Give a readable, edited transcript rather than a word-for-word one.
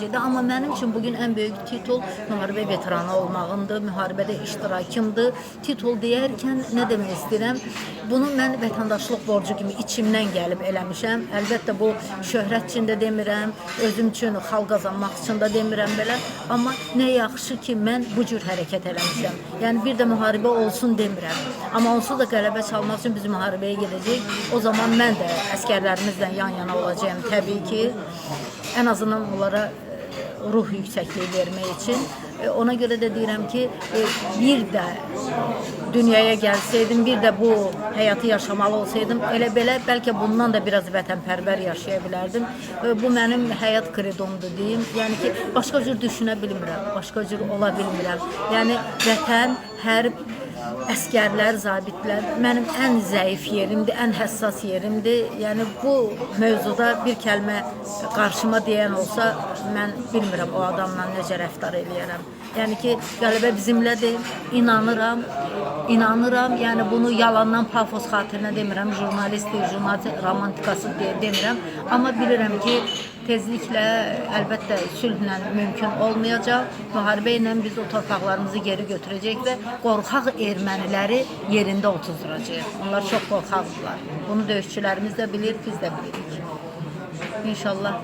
gələcəkdə. Amma mənim üçün bugün ən böyük titul müharibə veteranı olmağımdır, müharibədə iştirakımdır. Titul deyərkən nə demək istəyirəm? Bunu mən vətəndaşlıq borcu kimi içimdən gəlib eləmişəm. Əlbəttə bu şöhrət üçün də demirəm, özüm üçün xalq qazanmaq üçün də demirəm belə. Amma nə yaxşı ki, mən bu cür hərəkət eləmişəm. Yəni bir də müharibə olsun demirəm. Amma onsuz da qələbə çalmaq üçün biz müharibəyə gedəcəyik. O zaman mən də əskərlərimizlə yan-yana olacağım təbii ki. Ən azından onlara ruh yüksəkliyi vermək üçün. Ona görə də deyirəm ki, bir də dünyaya gəlsəydim, bir də bu həyatı yaşamalı olsaydım, elə belə bəlkə bundan da biraz vətənpərvər yaşaya bilərdim. Bu mənim həyat kredomdur deyim. Yəni ki, başqa cür düşünə bilmirəm, başqa cür ola bilmirəm. Yəni vətən, hərb, əskərlər, zabitlər mənim ən zəif yerimdir, ən həssas yerimdir. Yəni bu mövzuda bir kəlmə qarşıma deyən olsa, mən bilmirəm o adamla necə rəftar eləyərəm. Yəni ki, qələbə bizimlədir, inanıram. Yəni bunu yalandan pafos xatirinə demirəm, jurnalistik, romantikası deyə demirəm. Amma bilirəm ki, tezliklə, əlbəttə sülhlə mümkün olmayacaq. Müharibə ilə biz o torpaqlarımızı geri götürəcək və qorxaq erməniləri yerində otuzduracaq. Onlar çox qorxaqdırlar. Bunu döyüşçülərimiz də bilir, biz də bilirik. İnşallah